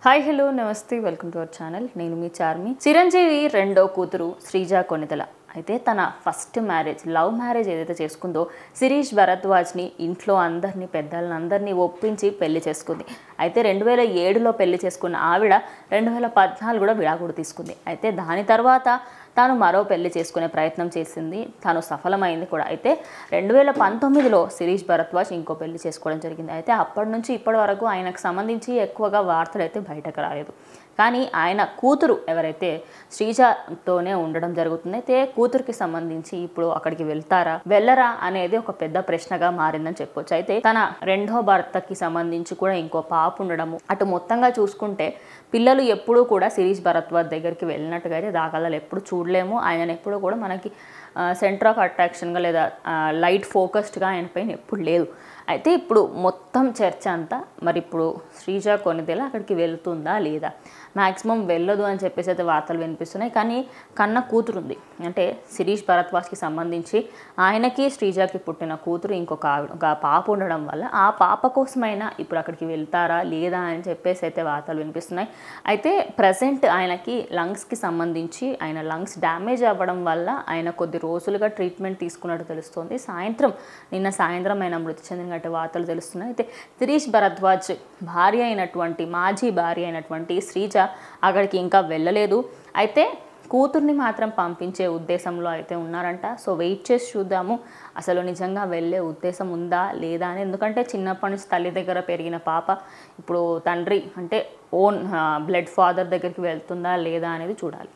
Hi hello నమస్తే welcome to our channel. నేను మీ చార్మి. చిరంజీవి రెండో కూతురు శ్రీజ కొనిదెల అయితే తన ఫస్ట్ మ్యారేజ్ లవ్ మ్యారేజ్ ఏదైతే చేసుకుందో శిరీష్ భరద్వాజ్ని ఇంట్లో అందరినీ పెద్దలందరినీ ఒప్పించి పెళ్లి చేసుకుంది. అయితే 2007లో పెళ్లి చేసుకున్న ఆవిడ 2014 కూడా విడాకుడు తీసుకుంది. అయితే దాని తర్వాత తాను మరో పెళ్లి చేసుకునే ప్రయత్నం చేసింది, తాను సఫలమైంది కూడా. అయితే 2019లో శిరీష్ భరద్వాజ్ ఇంకో పెళ్లి చేసుకోవడం జరిగింది. అయితే అప్పటి నుంచి ఇప్పటి వరకు ఆయనకు సంబంధించి ఎక్కువగా వార్తలు అయితే బయటకు రాలేదు. కానీ ఆయన కూతురు ఎవరైతే శ్రీజతోనే ఉండడం జరుగుతుంది. అయితే కూతురికి సంబంధించి ఇప్పుడు అక్కడికి వెళ్ళరా అనేది ఒక పెద్ద ప్రశ్నగా మారిందని చెప్పొచ్చు. అయితే తన రెండో భర్తకి సంబంధించి కూడా ఇంకో పాప ఉండడము, అటు మొత్తంగా చూసుకుంటే పిల్లలు ఎప్పుడూ కూడా శిరీష్ భరద్వాజ్ దగ్గరికి వెళ్ళినట్టుగా అయితే దాఖలాలు ఎప్పుడు చూడలేము. ఆయన ఎప్పుడు కూడా మనకి సెంటర్ ఆఫ్ అట్రాక్షన్గా లేదా లైట్ ఫోకస్డ్గా ఆయన పైన ఎప్పుడు లేదు. అయితే ఇప్పుడు మొత్తం చర్చ అంతా మరి ఇప్పుడు శ్రీజ కొనిదెల అక్కడికి వెళ్తుందా లేదా, మ్యాక్సిమం వెళ్ళదు అని చెప్పేసి అయితే వార్తలు వినిపిస్తున్నాయి. కానీ కన్న కూతురు ఉంది, అంటే శిరీష్ భరద్వాజ్కి సంబంధించి ఆయనకి శ్రీజకి పుట్టిన కూతురు ఇంకొక పాప ఉండడం వల్ల ఆ పాప కోసమైనా ఇప్పుడు అక్కడికి వెళ్తారా లేదా అని చెప్పేసి అయితే వార్తలు వినిపిస్తున్నాయి. అయితే ప్రజెంట్ ఆయనకి లంగ్స్కి సంబంధించి ఆయన లంగ్స్ డ్యామేజ్ అవ్వడం వల్ల ఆయన కొద్ది రోజులుగా ట్రీట్మెంట్ తీసుకున్నట్టు తెలుస్తుంది. నిన్న సాయంత్రం ఆయన మృతి చెందినట్టు వార్తలు తెలుస్తున్నాయి. అయితే శిరీష్ భరద్వాజ్ మాజీ భార్య అయినటువంటి శ్రీజ అక్కడికి ఇంకా వెళ్ళలేదు. అయితే కూతుర్ని మాత్రం పంపించే ఉద్దేశంలో అయితే ఉన్నారంట. సో వెయిట్ చేసి చూద్దాము అసలు నిజంగా వెళ్ళే ఉద్దేశం ఉందా లేదా అని. ఎందుకంటే చిన్నప్పటి నుంచి తల్లి దగ్గర పెరిగిన పాప ఇప్పుడు తండ్రి అంటే ఓన్ బ్లడ్ ఫాదర్ దగ్గరికి వెళ్తుందా లేదా అనేది చూడాలి.